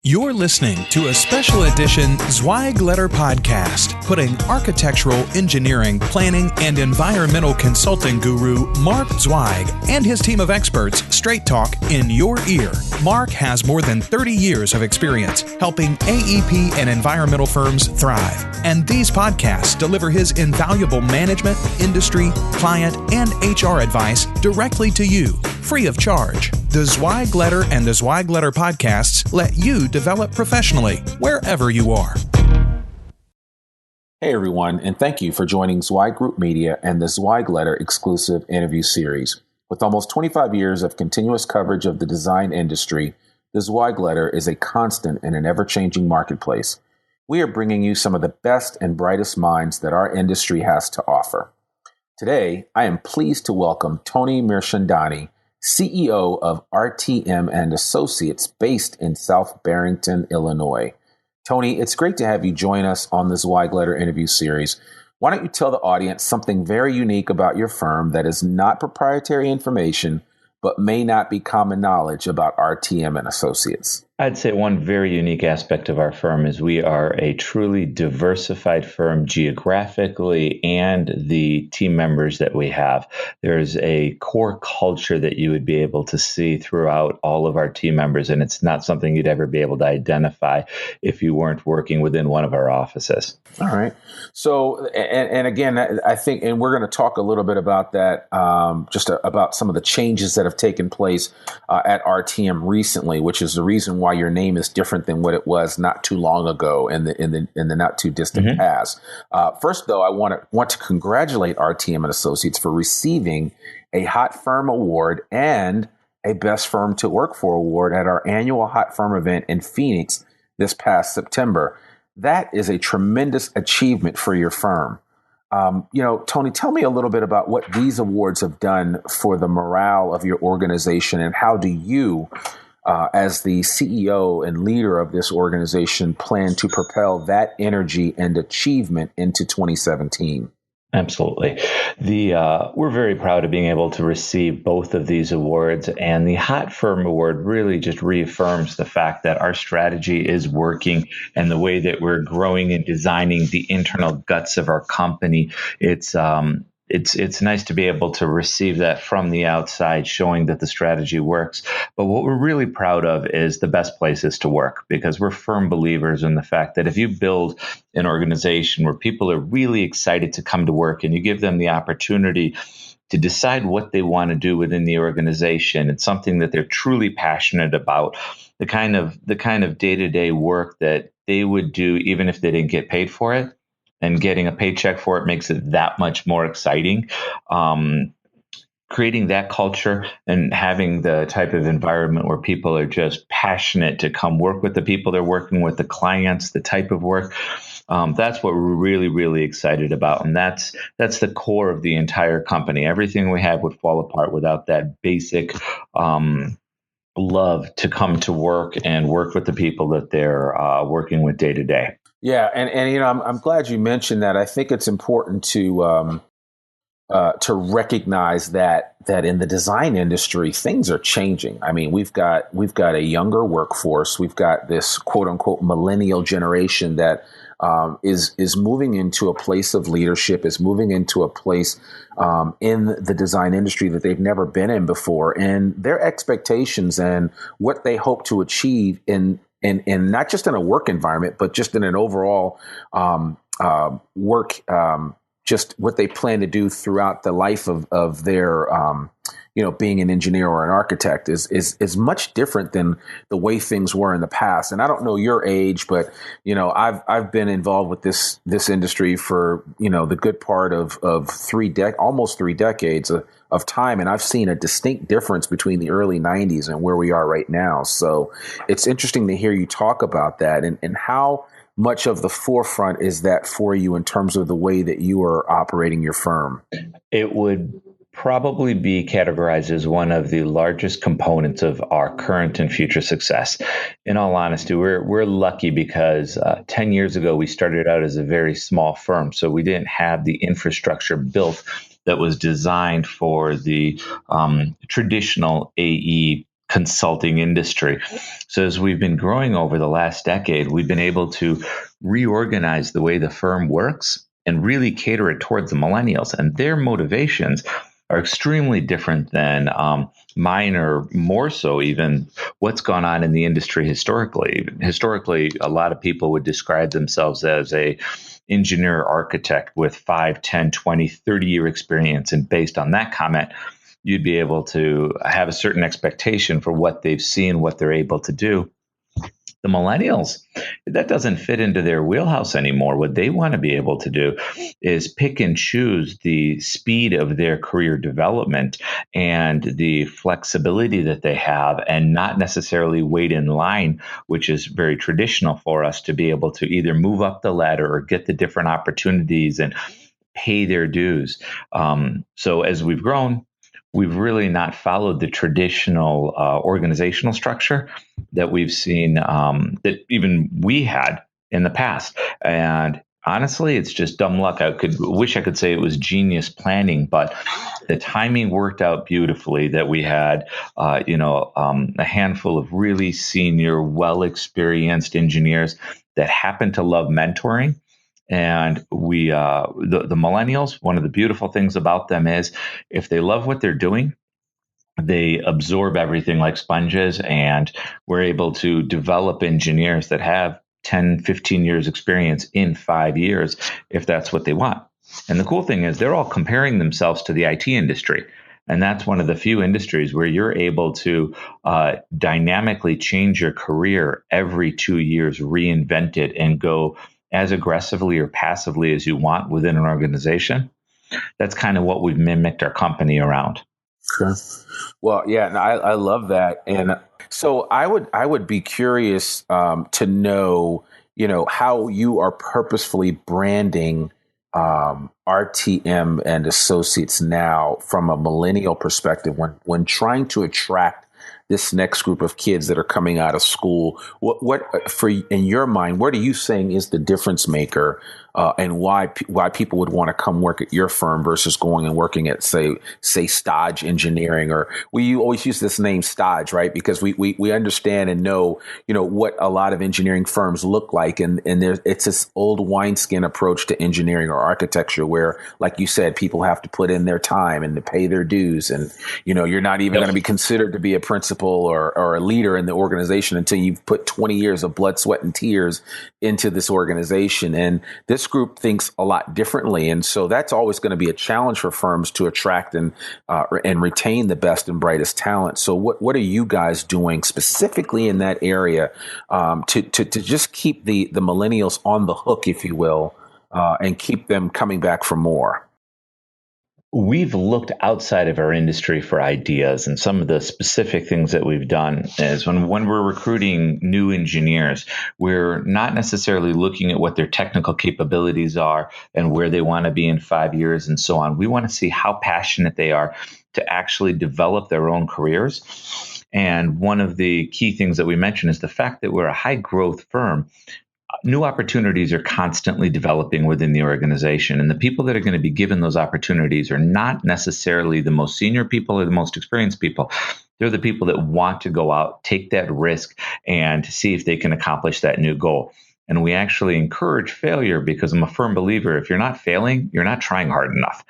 You're listening to a special edition Zweig podcast, putting architectural, engineering, planning, and environmental consulting guru Mark Zweig and his team of experts straight talk in your ear. Mark has more than 30 years of experience helping AEP and environmental firms thrive, and these podcasts deliver his invaluable management, industry, client, and HR advice directly to you, free of charge. The Zweig Letter and the Zweig Letter podcasts let you develop professionally wherever you are. Hey everyone, and thank you for joining Zweig Media and the Zweig Letter exclusive interview series. With almost 25 years of continuous coverage of the design industry, the Zweig Letter is a constant in an ever-changing marketplace. We are bringing you some of the best and brightest minds that our industry has to offer. Today, I am pleased to welcome Tony Mirchandani, CEO of RTM Associates based in South Barrington, Illinois. Tony, it's great to have you join us on the Zweig Letter interview series. Why don't you tell the audience something very unique about your firm that is not proprietary information, but may not be common knowledge about RTM Associates? I'd say one very unique aspect of our firm is we are a truly diversified firm geographically and the team members that we have. There's a core culture that you would be able to see throughout all of our team members, and it's not something you'd ever be able to identify if you weren't working within one of our offices. All right. So, and again, I think, and we're going to talk a little bit about that, about some of the changes that have taken place at RTM recently, which is the reason why your name is different than what it was not too long ago in the not too distant past. First, though, I want to congratulate RTM Associates for receiving a Hot Firm Award and a Best Firm to Work For award at our annual Hot Firm event in Phoenix this past September. That is a tremendous achievement for your firm. Tony, tell me a little bit about what these awards have done for the morale of your organization, and how do you, as the CEO and leader of this organization, plan to propel that energy and achievement into 2017? Absolutely. We're very proud of being able to receive both of these awards, and the Hot Firm Award really just reaffirms the fact that our strategy is working and the way that we're growing and designing the internal guts of our company. It's nice to be able to receive that from the outside, showing that the strategy works. But what we're really proud of is the best places to work, because we're firm believers in the fact that if you build an organization where people are really excited to come to work and you give them the opportunity to decide what they want to do within the organization, it's something that they're truly passionate about, the kind of day-to-day work that they would do even if they didn't get paid for it. And getting a paycheck for it makes it that much more exciting. Creating that culture and having the type of environment where people are just passionate to come work with the people they're working with, the clients, the type of work. That's what we're really, really excited about. And that's the core of the entire company. Everything we have would fall apart without that basic love to come to work and work with the people that they're working with day to day. Yeah, and I'm glad you mentioned that. I think it's important to recognize that in the design industry things are changing. I mean, we've got a younger workforce. We've got this quote unquote millennial generation that is moving into a place of leadership, is moving into a place in the design industry that they've never been in before, and their expectations and what they hope to achieve in not just in a work environment, but just in an overall work, just what they plan to do throughout the life of their, being an engineer or an architect is much different than the way things were in the past. And I don't know your age, but I've been involved with this industry for the good part of almost 3 decades of time, and I've seen a distinct difference between the early 90s and where we are right now. So it's interesting to hear you talk about that, and how much of the forefront is that for you in terms of the way that you are operating your firm? It would probably be categorized as one of the largest components of our current and future success. In all honesty, we're lucky because 10 years ago, we started out as a very small firm. So we didn't have the infrastructure built that was designed for the traditional AE consulting industry. So as we've been growing over the last decade, we've been able to reorganize the way the firm works and really cater it towards the millennials. And their motivations are extremely different than mine, or more so even what's gone on in the industry historically. Historically, a lot of people would describe themselves as a engineer architect with 5, 10, 20, 30-year experience. And based on that comment, you'd be able to have a certain expectation for what they've seen, what they're able to do. The millennials, that doesn't fit into their wheelhouse anymore. What they want to be able to do is pick and choose the speed of their career development and the flexibility that they have, and not necessarily wait in line, which is very traditional for us, to be able to either move up the ladder or get the different opportunities and pay their dues. So as we've grown, we've really not followed the traditional organizational structure that we've seen, that even we had in the past. And honestly, it's just dumb luck. I wish I could say it was genius planning, but the timing worked out beautifully that we had, a handful of really senior, well-experienced engineers that happen to love mentoring. And we, the millennials, one of the beautiful things about them is if they love what they're doing, they absorb everything like sponges, and we're able to develop engineers that have 10, 15 years experience in 5 years, if that's what they want. And the cool thing is they're all comparing themselves to the IT industry. And that's one of the few industries where you're able to dynamically change your career every 2 years, reinvent it, and go as aggressively or passively as you want within an organization. That's kind of what we've mimicked our company around. Okay. Well, yeah, and I love that. And so I would be curious to know, how you are purposefully branding RTM and Associates now from a millennial perspective when trying to attract this next group of kids that are coming out of school. What for in your mind, what are you saying is the difference maker, and why people would want to come work at your firm versus going and working at say Stodge Engineering? Or we always use this name Stodge, right? Because we understand and know what a lot of engineering firms look like, and it's this old wineskin approach to engineering or architecture where, like you said, people have to put in their time and to pay their dues, and you're not even going to be considered to be a principal or a leader in the organization until you've put 20 years of blood, sweat, and tears into this organization. And this group thinks a lot differently. And so that's always going to be a challenge for firms to attract and retain the best and brightest talent. So what are you guys doing specifically in that area to just keep the millennials on the hook, if you will, and keep them coming back for more? We've looked outside of our industry for ideas, and some of the specific things that we've done is when we're recruiting new engineers, we're not necessarily looking at what their technical capabilities are and where they want to be in 5 years and so on. We want to see how passionate they are to actually develop their own careers. And one of the key things that we mentioned is the fact that we're a high growth firm. New opportunities are constantly developing within the organization, and the people that are going to be given those opportunities are not necessarily the most senior people or the most experienced people. They're the people that want to go out, take that risk, and see if they can accomplish that new goal. And we actually encourage failure because I'm a firm believer, if you're not failing, you're not trying hard enough.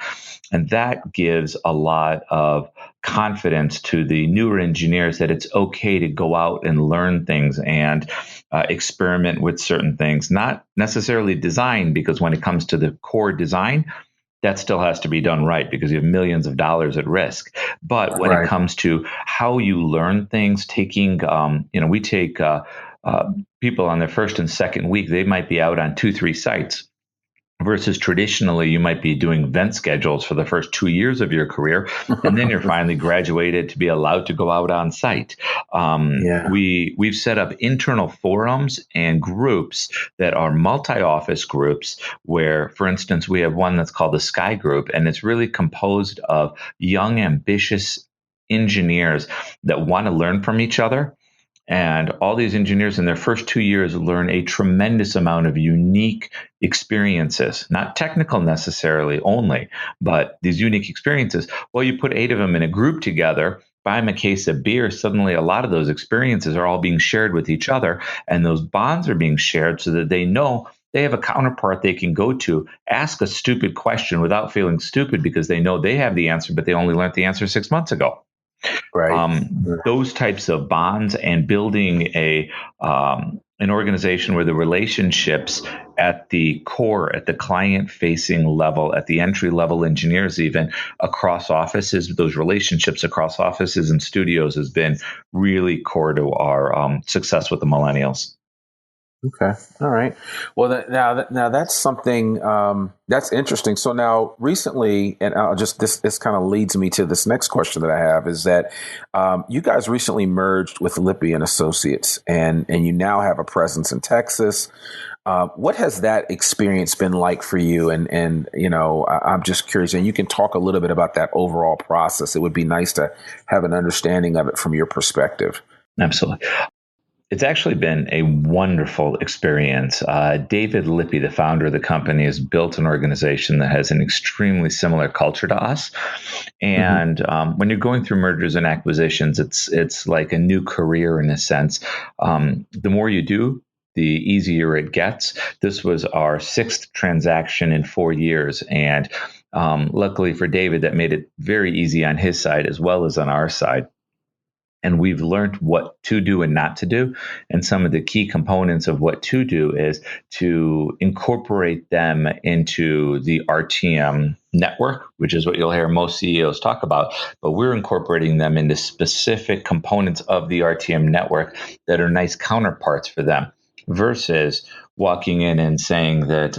And that gives a lot of confidence to the newer engineers that it's okay to go out and learn things and experiment with certain things, not necessarily design, because when it comes to the core design, that still has to be done right because you have millions of dollars at risk. But when it comes to how you learn things, taking, we take people on their first and second week, they might be out on 2-3 sites. Versus traditionally, you might be doing vent schedules for the first 2 years of your career, and then you're finally graduated to be allowed to go out on site. We've set up internal forums and groups that are multi-office groups where, for instance, we have one that's called the Sky Group, and it's really composed of young, ambitious engineers that want to learn from each other. And all these engineers in their first 2 years learn a tremendous amount of unique experiences, not technical necessarily only, but these unique experiences. Well, you put 8 of them in a group together, buy them a case of beer, suddenly a lot of those experiences are all being shared with each other, and those bonds are being shared so that they know they have a counterpart they can go to, ask a stupid question without feeling stupid because they know they have the answer, but they only learned the answer 6 months ago. Right. Those types of bonds and building an organization where the relationships at the core, at the client-facing level, at the entry-level engineers, even across offices, those relationships across offices and studios has been really core to our success with the millennials. Okay. All right. Well, now that's something that's interesting. So now recently, and I'll just this kind of leads me to this next question that I have is that you guys recently merged with Lippi and Associates, and you now have a presence in Texas. What has that experience been like for you? And I'm just curious, and you can talk a little bit about that overall process. It would be nice to have an understanding of it from your perspective. Absolutely. It's actually been a wonderful experience. David Lippi, the founder of the company, has built an organization that has an extremely similar culture to us. And when you're going through mergers and acquisitions, it's like a new career in a sense. The more you do, the easier it gets. This was our 6th transaction in 4 years. And luckily for David, that made it very easy on his side as well as on our side. And we've learned what to do and not to do. And some of the key components of what to do is to incorporate them into the RTM network, which is what you'll hear most CEOs talk about. But we're incorporating them into specific components of the RTM network that are nice counterparts for them versus walking in and saying that,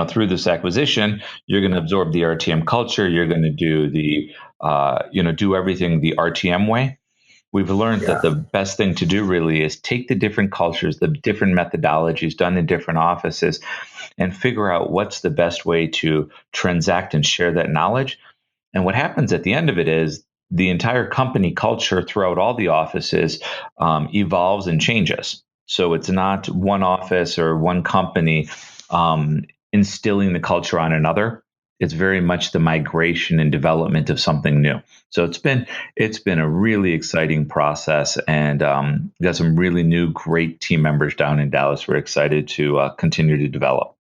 through this acquisition, you're going to absorb the RTM culture. You're going to do do everything the RTM way. We've learned that the best thing to do really is take the different cultures, the different methodologies done in different offices, and figure out what's the best way to transact and share that knowledge. And what happens at the end of it is the entire company culture throughout all the offices evolves and changes. So it's not one office or one company instilling the culture on another. It's very much the migration and development of something new. So it's been a really exciting process, and got some really new great team members down in Dallas. We're excited to continue to develop.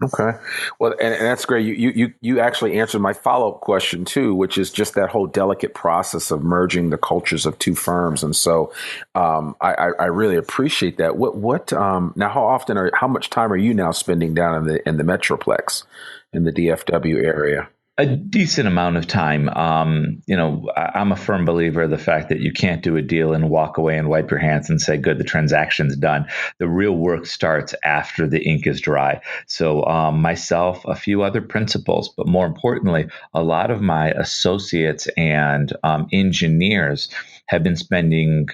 Okay, well, and that's great. You actually answered my follow-up question too, which is just that whole delicate process of merging the cultures of two firms, and so I really appreciate that. What now? How much time are you now spending down in the Metroplex, in the DFW area? A decent amount of time. I'm a firm believer of the fact that you can't do a deal and walk away and wipe your hands and say, good, the transaction's done. The real work starts after the ink is dry. So myself, a few other principals, but more importantly, a lot of my associates and engineers have been spending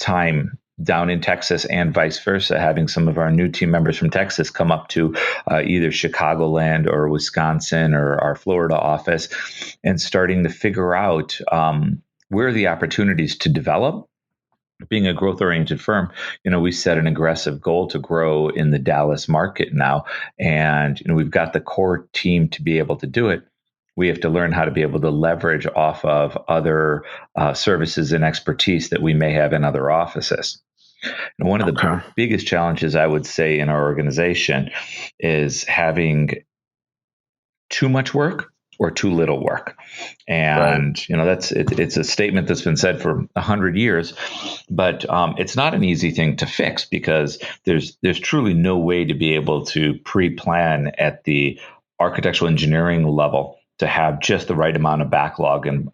time down in Texas and vice versa, having some of our new team members from Texas come up to either Chicagoland or Wisconsin or our Florida office and starting to figure out where are the opportunities to develop. Being a growth-oriented firm, we set an aggressive goal to grow in the Dallas market now. And, we've got the core team to be able to do it. We have to learn how to be able to leverage off of other services and expertise that we may have in other offices. And one of the biggest challenges I would say in our organization is having too much work or too little work. And, it's a statement that's been said for 100 years, but it's not an easy thing to fix because there's truly no way to be able to pre-plan at the architectural engineering level to have just the right amount of backlog and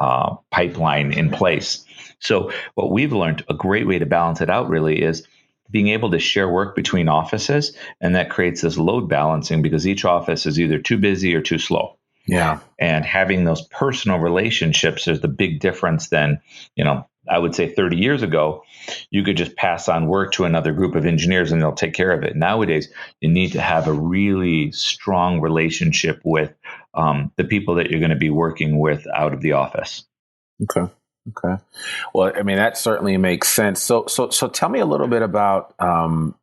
pipeline in place. So what we've learned, a great way to balance it out really is being able to share work between offices. And that creates this load balancing because each office is either too busy or too slow. Yeah. And having those personal relationships is the big difference than, I would say 30 years ago, you could just pass on work to another group of engineers and they'll take care of it. Nowadays, you need to have a really strong relationship with the people that you're going to be working with out of the office. Okay. Okay. Well, I mean, that certainly makes sense. So tell me a little bit about how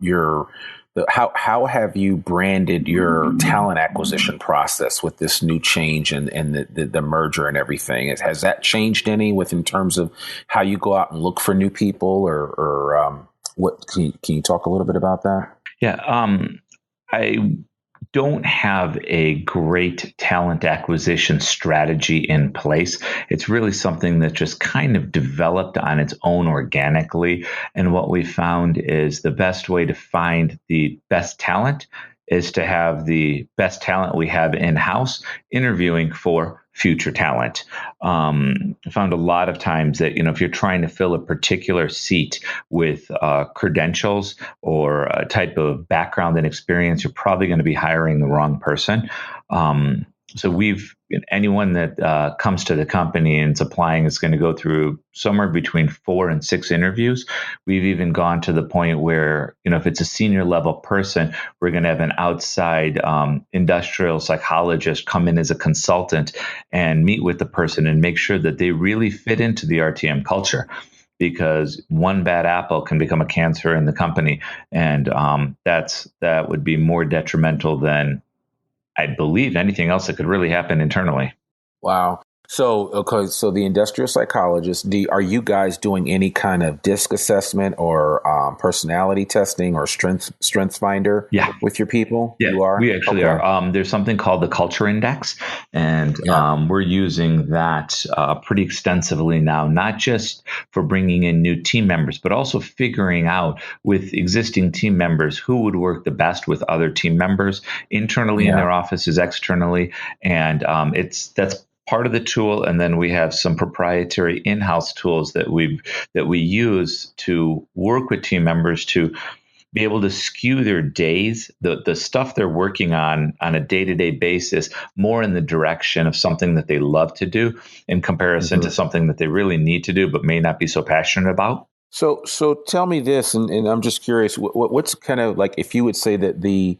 have you branded your talent acquisition process with this new change and the merger and everything? Has that changed any in terms of how you go out and look for new people, or what? Can you talk a little bit about that? Yeah. I don't have a great talent acquisition strategy in place. It's really something that just kind of developed on its own organically. And what we found is the best way to find the best talent is to have the best talent we have in-house interviewing for future talent. I found a lot of times that, if you're trying to fill a particular seat with credentials or a type of background and experience, you're probably going to be hiring the wrong person. So anyone that comes to the company and is applying is going to go through somewhere between 4 and 6 interviews. We've even gone to the point where, if it's a senior level person, we're going to have an outside industrial psychologist come in as a consultant and meet with the person and make sure that they really fit into the RTM culture. Because one bad apple can become a cancer in the company, and that would be more detrimental than, I believe, anything else that could really happen internally. Wow. So the industrial psychologist, are you guys doing any kind of DISC assessment or personality testing or strength finder with your people? Yeah, you are? We actually are. There's something called the Culture Index, and we're using that pretty extensively now, not just for bringing in new team members, but also figuring out with existing team members who would work the best with other team members internally in their offices, externally, and that's part of the tool. And then we have some proprietary in-house tools that we use to work with team members to be able to skew their days, the stuff they're working on a day-to-day basis, more in the direction of something that they love to do in comparison to something that they really need to do, but may not be so passionate about. So tell me this, and I'm just curious, what's kind of like, if you would say that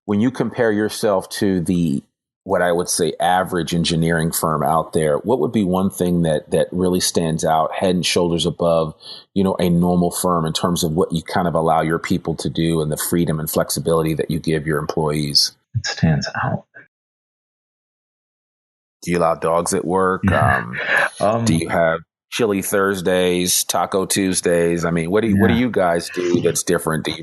when you compare yourself to what I would say average engineering firm out there, what would be one thing that really stands out head and shoulders above, a normal firm in terms of what you kind of allow your people to do and the freedom and flexibility that you give your employees? It stands out. Do you allow dogs at work? Do you have Chili Thursdays, Taco Tuesdays? I mean, what do you guys do that's different? Do you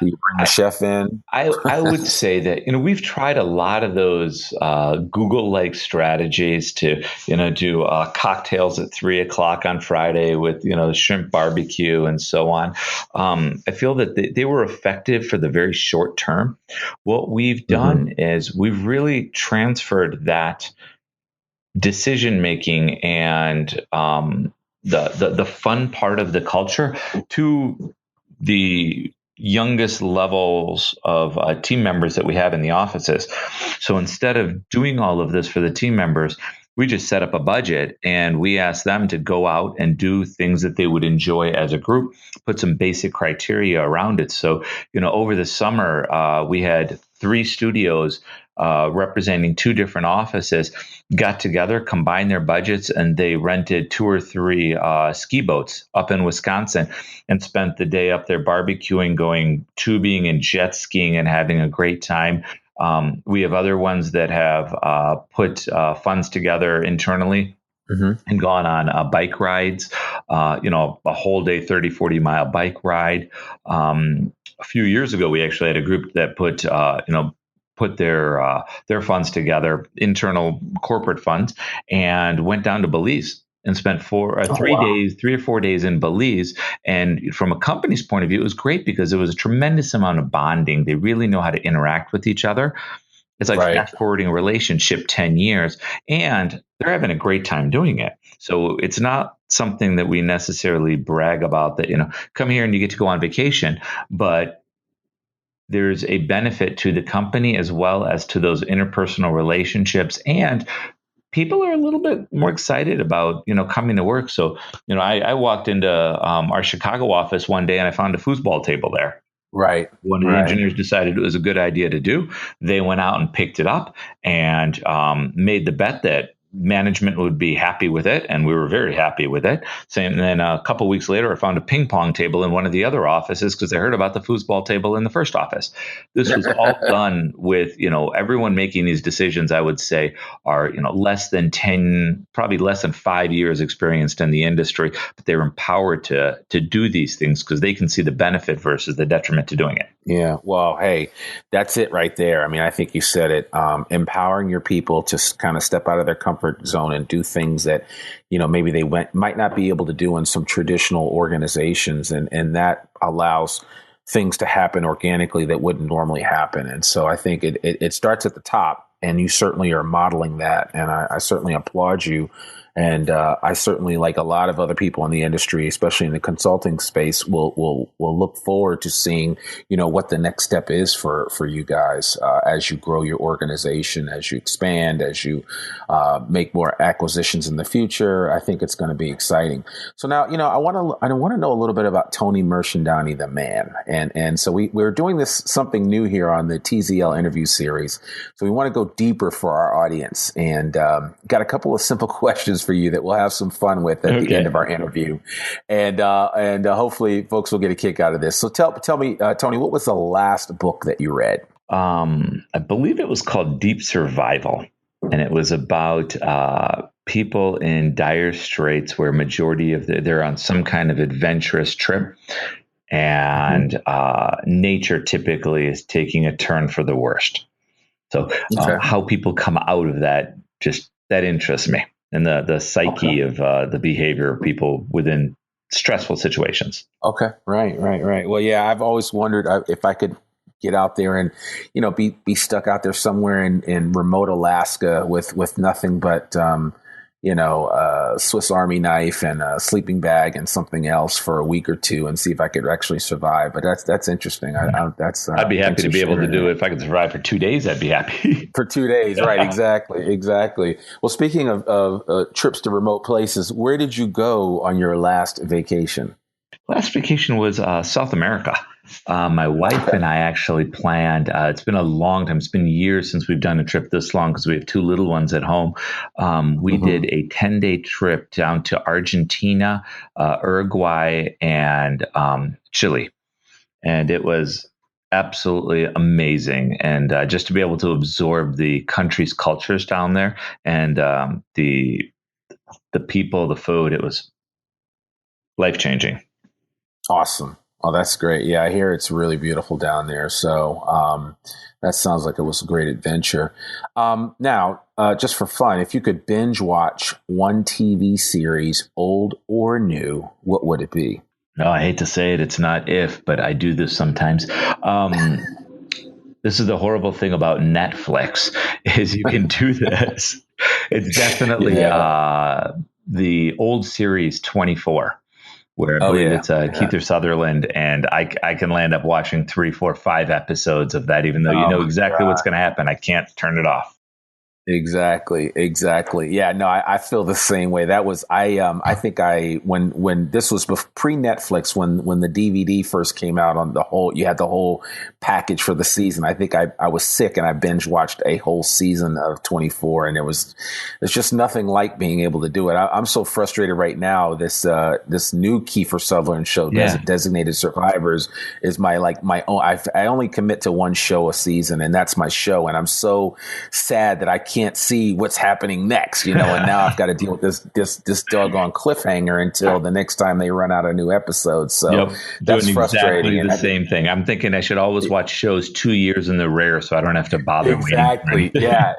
bring the chef in? I would say that, we've tried a lot of those Google-like strategies to, do cocktails at 3:00 on Friday with, the shrimp barbecue and so on. I feel that they were effective for the very short term. What we've done is we've really transferred that decision making and the fun part of the culture to the youngest levels of team members that we have in the offices. So instead of doing all of this for the team members, we just set up a budget and we ask them to go out and do things that they would enjoy as a group, put some basic criteria around it. So, over the summer, we had 3 studios representing 2 different offices got together, combined their budgets, and they rented 2 or 3 ski boats up in Wisconsin and spent the day up there barbecuing, going tubing and jet skiing and having a great time. We have other ones that have put funds together internally and gone on bike rides, a whole day, 30, 40 mile bike ride. A few years ago, we actually had a group that put their funds together, internal corporate funds, and went down to Belize and spent 3 or 4 days in Belize. And from a company's point of view, it was great because there was a tremendous amount of bonding. They really know how to interact with each other. It's like fast forwarding a relationship 10 years, and they're having a great time doing it. So it's not something that we necessarily brag about that, come here and you get to go on vacation, but there's a benefit to the company as well as to those interpersonal relationships, and people are a little bit more excited about, coming to work. So, I walked into our Chicago office one day and I found a foosball table there. Right. One of the engineers decided it was a good idea to do. They went out and picked it up and made the bet that management would be happy with it, and we were very happy with it. And then a couple of weeks later, I found a ping pong table in one of the other offices because I heard about the foosball table in the first office. This was all done with, everyone making these decisions, I would say, are, less than 10, probably less than 5 years experienced in the industry, but they're empowered to do these things because they can see the benefit versus the detriment to doing it. Yeah. Well, hey, that's it right there. I mean, I think you said it, empowering your people to kind of step out of their comfort zone and do things that, maybe they might not be able to do in some traditional organizations. And that allows things to happen organically that wouldn't normally happen. And so I think it starts at the top, and you certainly are modeling that. And I certainly applaud you. And I certainly, like a lot of other people in the industry, especially in the consulting space, will look forward to seeing, what the next step is for you guys as you grow your organization, as you expand, as you make more acquisitions in the future. I think it's going to be exciting. So now, I want to know a little bit about Tony Mirchandani, the man, and so we're doing something new here on the TZL interview series. So we want to go deeper for our audience, and got a couple of simple questions for you that we'll have some fun with at the end of our interview, and hopefully folks will get a kick out of this. So tell me, Tony, what was the last book that you read? I believe it was called Deep Survival, and it was about people in dire straits where majority of they're on some kind of adventurous trip, and nature typically is taking a turn for the worst. So how people come out of that, that interests me. And the psyche of the behavior of people within stressful situations. Okay. Right. Well, yeah, I've always wondered if I could get out there and, be stuck out there somewhere in remote Alaska with nothing but, Swiss Army knife and a sleeping bag and something else for a week or two, and see if I could actually survive. But that's interesting. I'd be happy to be able to do it. If I could survive for 2 days, I'd be happy. For 2 days, right? Exactly. Well, speaking of trips to remote places, where did you go on your last vacation? Last vacation was South America. My wife and I actually planned, it's been a long time. It's been years since we've done a trip this long because we have 2 little ones at home. We did a 10-day trip down to Argentina, Uruguay, and Chile. And it was absolutely amazing. And just to be able to absorb the country's cultures down there, and the people, the food, it was life-changing. Awesome. Oh, that's great. Yeah, I hear it's really beautiful down there. So that sounds like it was a great adventure. Now, just for fun, if you could binge watch one TV series, old or new, what would it be? No, I hate to say it. It's not if, but I do this sometimes. This is the horrible thing about Netflix is you can do this. It's definitely the old series 24. Where I believe it's Keith Sutherland, and I can land up watching 3, 4, 5 episodes of that, even though you know exactly what's going to happen. I can't turn it off. Exactly. Yeah, no, I feel the same way. That was, I think when this was pre-Netflix, when the DVD first came out on you had the whole package for the season. I think I was sick and I binge watched a whole season of 24, and there's just nothing like being able to do it. I'm so frustrated right now. This new Kiefer Sutherland show, Designated Survivors, is my own. I only commit to one show a season, and that's my show. And I'm so sad that I can't see what's happening next, and now I've got to deal with this doggone cliffhanger until the next time they run out a new episode. So that's frustrating. Exactly the same thing. I'm thinking I should always watch shows 2 years in the rear so I don't have to bother waiting. Exactly. Yeah,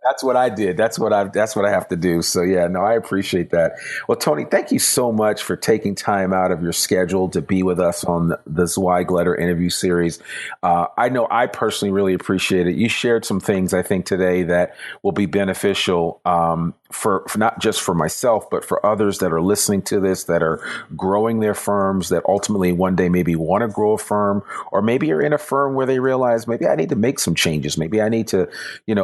that's what I did. That's what I have to do. So yeah, no, I appreciate that. Well, Tony, thank you so much for taking time out of your schedule to be with us on the Zweig Letter interview series. I know I personally really appreciate it. You shared some things I think today that will be beneficial for not just for myself, but for others that are listening to this, that are growing their firms, that ultimately one day maybe want to grow a firm, or maybe you're in a firm where they realize maybe I need to make some changes. Maybe I need to,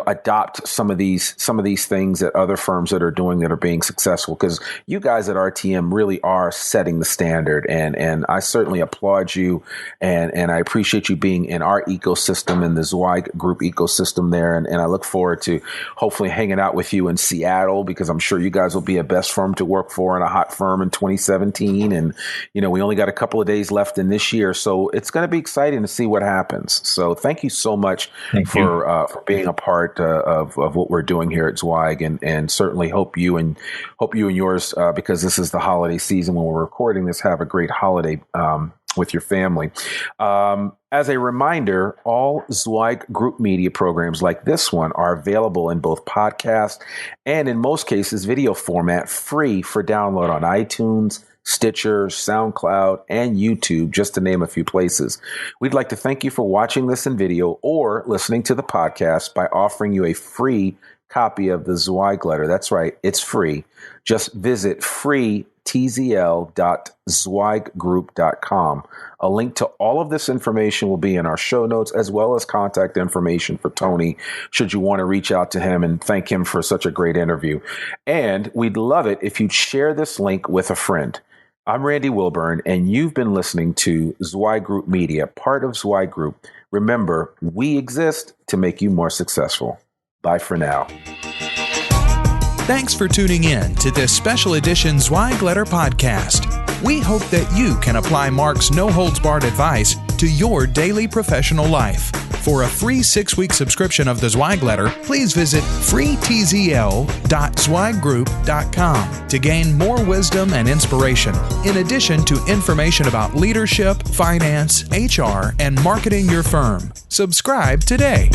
adopt some some of these things that other firms that are doing that are being successful, because you guys at RTM really are setting the standard, and I certainly applaud you, and I appreciate you being in our ecosystem, in the Zweig Group ecosystem there, and I look forward to hopefully hanging out with you in Seattle, because I'm sure you guys will be a best firm to work for and a hot firm in 2017, and we only got a couple of days left in this year, so it's going to be exciting to see what happens. So thank you so much for being a part of what we're doing here at Zweig, and certainly hope you and yours, because this is the holiday season when we're recording this, have a great holiday with your family. As a reminder, all Zweig Group Media programs like this one are available in both podcast and, in most cases, video format, free for download on iTunes, Stitcher, SoundCloud, and YouTube, just to name a few places. We'd like to thank you for watching this in video or listening to the podcast by offering you a free copy of the Zweig Letter. That's right, it's free. Just visit freetzl.zweiggroup.com. A link to all of this information will be in our show notes, as well as contact information for Tony, should you want to reach out to him and thank him for such a great interview. And we'd love it if you'd share this link with a friend. I'm Randy Wilburn, and you've been listening to Zweig Group Media, part of Zweig Group. Remember, we exist to make you more successful. Bye for now. Thanks for tuning in to this special edition Zweig Letter podcast. We hope that you can apply Mark's no-holds-barred advice to your daily professional life. For a free 6-week subscription of the Zweig Letter, please visit freetzl.zweiggroup.com to gain more wisdom and inspiration, in addition to information about leadership, finance, HR, and marketing your firm. Subscribe today.